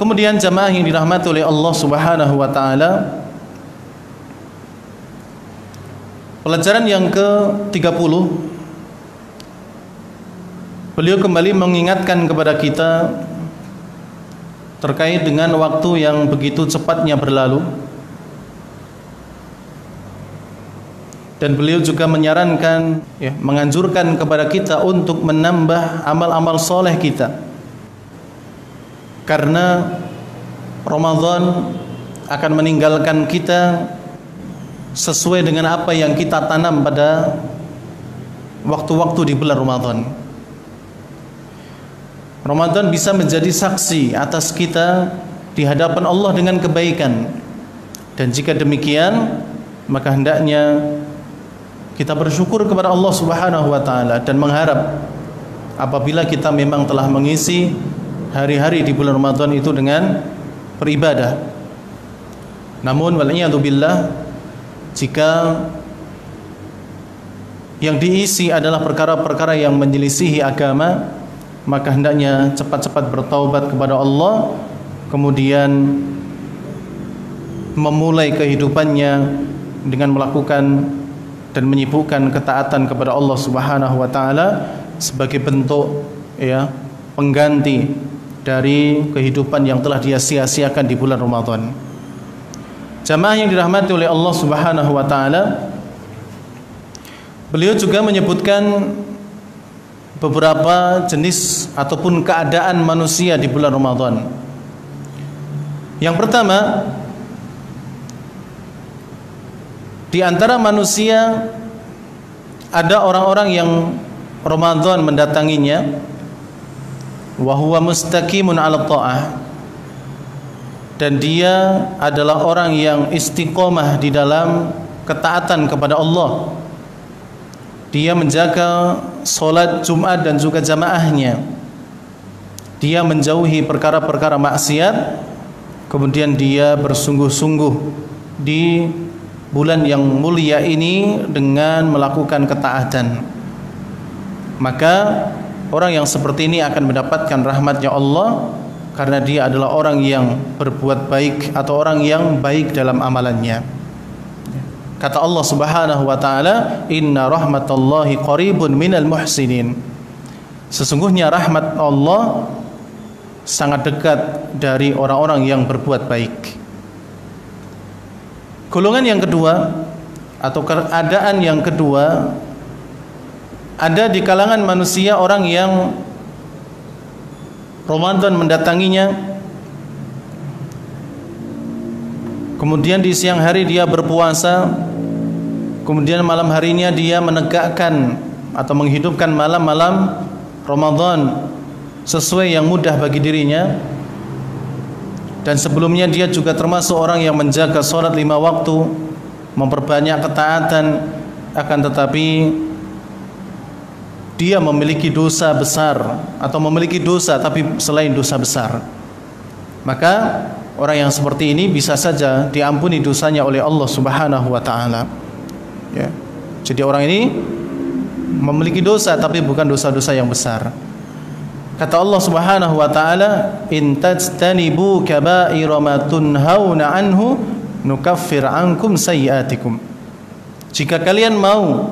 Kemudian jamaah yang dirahmati oleh Allah Subhanahu wa taala, pelajaran yang ke-30, beliau kembali mengingatkan kepada kita terkait dengan waktu yang begitu cepatnya berlalu. Dan beliau juga menyarankan, menganjurkan kepada kita untuk menambah amal-amal soleh kita, karena Ramadan akan meninggalkan kita sesuai dengan apa yang kita tanam pada waktu-waktu di bulan Ramadan. Ramadan bisa menjadi saksi atas kita di hadapan Allah dengan kebaikan, dan jika demikian maka hendaknya kita bersyukur kepada Allah Subhanahu wa taala dan mengharap apabila kita memang telah mengisi hari-hari di bulan Ramadan itu dengan beribadah. Namun wal'iyadzubillah, jika yang diisi adalah perkara-perkara yang menyelisihi agama, maka hendaknya cepat-cepat bertaubat kepada Allah, kemudian memulai kehidupannya dengan melakukan dan menyibukkan ketaatan kepada Allah Subhanahu wa taala sebagai bentuk pengganti dari kehidupan yang telah dia sia-siakan di bulan Ramadan. Jamaah yang dirahmati oleh Allah Subhanahu wa taala, beliau juga menyebutkan beberapa jenis ataupun keadaan manusia di bulan Ramadan. Yang pertama, di antara manusia ada orang-orang yang Ramadan mendatanginya wa huwa mustaqimun 'ala ta'ah, dan dia adalah orang yang istiqomah di dalam ketaatan kepada Allah. Dia menjaga solat Jumat dan juga jamaahnya. Dia menjauhi perkara-perkara maksiat, kemudian dia bersungguh-sungguh di bulan yang mulia ini dengan melakukan ketaatan. Maka orang yang seperti ini akan mendapatkan rahmatnya Allah, karena dia adalah orang yang berbuat baik atau orang yang baik dalam amalannya. Kata Allah Subhanahu wa taala, "Inna rahmatallahi qaribun minal muhsinin." Sesungguhnya rahmat Allah sangat dekat dari orang-orang yang berbuat baik. Golongan yang kedua atau keadaan yang kedua, ada di kalangan manusia orang yang Ramadan mendatanginya, kemudian di siang hari dia berpuasa, kemudian malam harinya dia menegakkan atau menghidupkan malam-malam Ramadan sesuai yang mudah bagi dirinya. Dan sebelumnya dia juga termasuk orang yang menjaga sholat 5 waktu, memperbanyak ketaatan, akan tetapi dia memiliki dosa besar atau memiliki dosa tapi selain dosa besar. Maka orang yang seperti ini bisa saja diampuni dosanya oleh Allah Subhanahu wa taala. Jadi orang ini memiliki dosa tapi bukan dosa-dosa yang besar. Kata Allah Subhanahu wa taala, "In tajtanibu kaba'ira ma tunhauna anhu nukaffir ankum sayyi'atikum." Jika kalian mau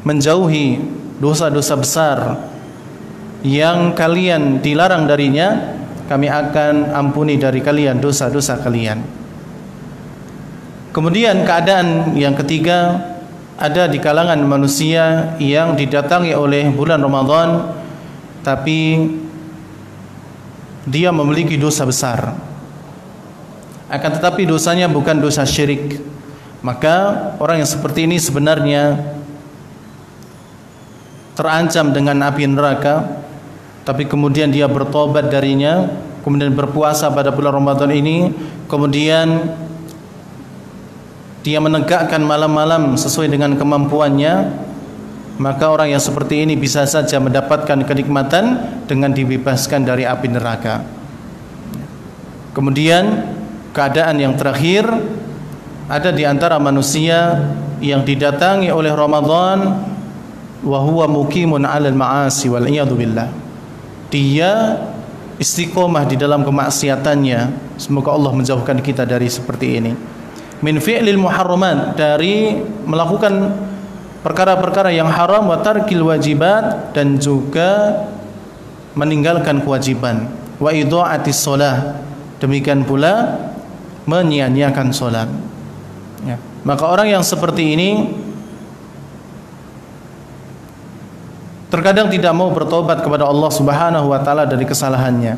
menjauhi dosa-dosa besar yang kalian dilarang darinya, kami akan ampuni dari kalian dosa-dosa kalian. Kemudian keadaan yang ketiga, ada di kalangan manusia yang didatangi oleh bulan Ramadan tapi dia memiliki dosa besar, akan tetapi dosanya bukan dosa syirik. Maka orang yang seperti ini sebenarnya terancam dengan api neraka, tapi kemudian dia bertobat darinya, kemudian berpuasa pada bulan Ramadan ini, kemudian dia menegakkan malam-malam sesuai dengan kemampuannya, maka orang yang seperti ini bisa saja mendapatkan kenikmatan dengan dibebaskan dari api neraka. Kemudian keadaan yang terakhir, ada di antara manusia yang didatangi oleh Ramadan wa huwa muqimun 'alal ma'asi wal iyadu billah. Dia istiqomah di dalam kemaksiatannya. Semoga Allah menjauhkan kita dari seperti ini. Min fi'lil muharramat, dari melakukan perkara-perkara yang haram, wa tarkil wajibat, dan juga meninggalkan kewajiban, wa idha'atis shalah, demikian pula menyia-nyiakan salat. Ya. Maka orang yang seperti ini terkadang tidak mau bertobat kepada Allah Subhanahu wa taala dari kesalahannya.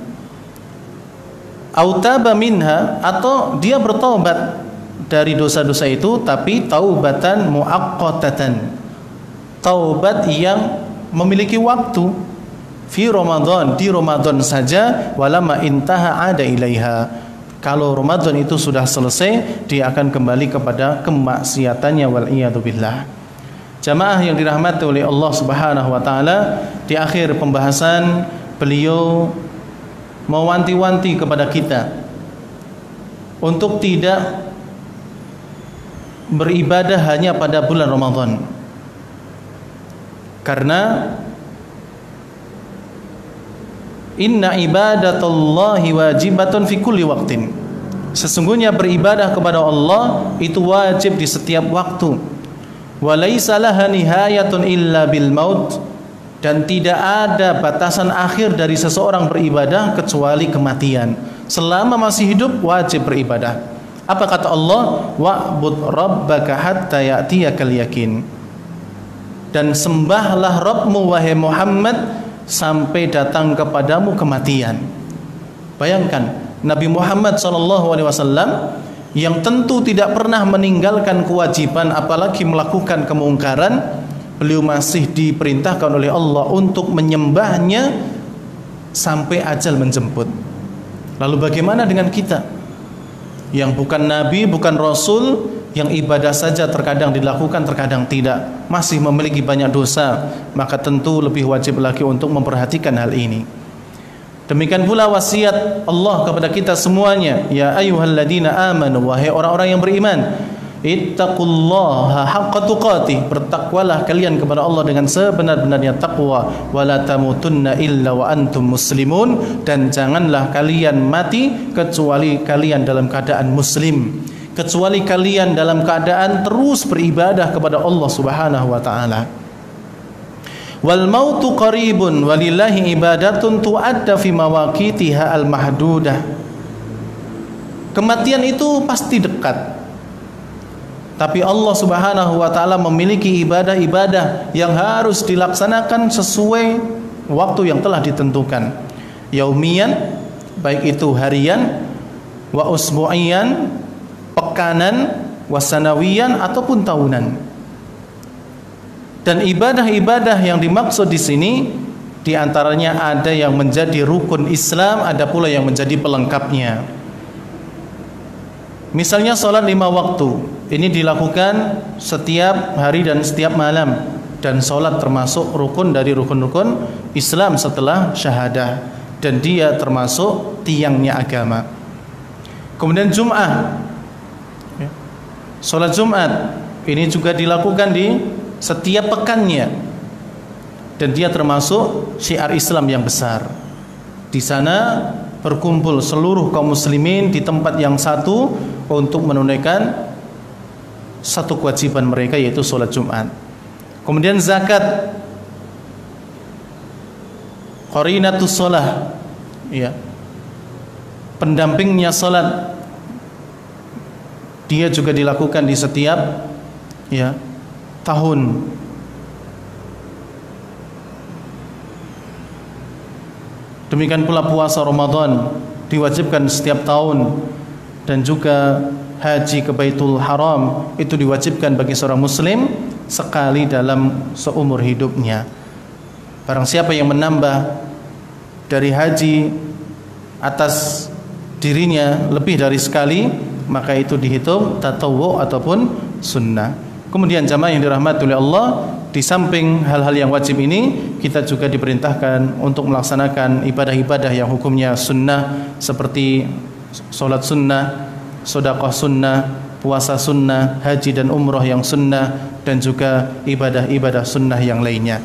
Autaba minha, atau dia bertobat dari dosa-dosa itu tapi taubatan muaqqatatan, taubat yang memiliki waktu, fi Ramadan, di Ramadan saja, walama intaha ada ilaiha, kalau Ramadan itu sudah selesai dia akan kembali kepada kemaksiatannya, wal iyadu billah. Jamaah yang dirahmati oleh Allah Subhanahu wa taala, di akhir pembahasan beliau mewanti-wanti kepada kita untuk tidak beribadah hanya pada bulan Ramadan, karena inna ibadatallahi wajibatun fi kulli waqtin, sesungguhnya beribadah kepada Allah itu wajib di setiap waktu. Wa laisa laha nihayatun illa bil maut, dan tidak ada batasan akhir dari seseorang beribadah kecuali kematian. Selama masih hidup wajib beribadah. Apa kata Allah? Wa'bud rabbaka hatta ya'tiyakal yakin, dan sembahlah Rabbmu wahai Muhammad sampai datang kepadamu kematian. Bayangkan Nabi Muhammad SAW yang tentu tidak pernah meninggalkan kewajiban apalagi melakukan kemungkaran, beliau masih diperintahkan oleh Allah untuk menyembahnya sampai ajal menjemput. Lalu bagaimana dengan kita yang bukan nabi, bukan rasul, yang ibadah saja terkadang dilakukan, terkadang tidak, masih memiliki banyak dosa? Maka tentu lebih wajib lagi untuk memperhatikan hal ini. Demikian pula wasiat Allah kepada kita semuanya, ya ayyuhalladzina amanu, wahai orang-orang yang beriman, ittaqullaha haqqa tuqatih, bertakwalah kalian kepada Allah dengan sebenar-benarnya takwa, wala tamutunna illa wa antum muslimun, dan janganlah kalian mati kecuali kalian dalam keadaan muslim, kecuali kalian dalam keadaan terus beribadah kepada Allah Subhanahu wa taala. Wal mautu qaribun walillahi ibadatun tu'adda fi mawaqitiha al mahdudah, kematian itu pasti dekat, tapi Allah Subhanahu wa taala memiliki ibadah-ibadah yang harus dilaksanakan sesuai waktu yang telah ditentukan. Yaumiyan, baik itu harian, wa usbu'iyan, pekanan, wa sanawiyan, ataupun tahunan. Dan ibadah-ibadah yang dimaksud di sini diantaranya ada yang menjadi rukun Islam, ada pula yang menjadi pelengkapnya. Misalnya sholat 5 waktu, ini dilakukan setiap hari dan setiap malam, dan sholat termasuk rukun dari rukun-rukun Islam setelah syahadah, dan dia termasuk tiangnya agama. Kemudian Jum'ah, sholat Jumat, ini juga dilakukan di setiap pekannya, dan dia termasuk syiar Islam yang besar. Di sana berkumpul seluruh kaum muslimin di tempat yang satu untuk menunaikan satu kewajiban mereka, yaitu sholat Jumat. Kemudian zakat, qarinatus sholah, ya, pendampingnya sholat, dia juga dilakukan di setiap tahun. Demikian pula puasa Ramadan diwajibkan setiap tahun, dan juga haji ke Baitul Haram itu diwajibkan bagi seorang muslim sekali dalam seumur hidupnya. Barang siapa yang menambah dari haji atas dirinya lebih dari sekali, maka itu dihitung tatawwu ataupun sunnah. Kemudian jamaah yang dirahmati oleh Allah, di samping hal-hal yang wajib ini, kita juga diperintahkan untuk melaksanakan ibadah-ibadah yang hukumnya sunnah, seperti sholat sunnah, sedekah sunnah, puasa sunnah, haji dan umroh yang sunnah, dan juga ibadah-ibadah sunnah yang lainnya.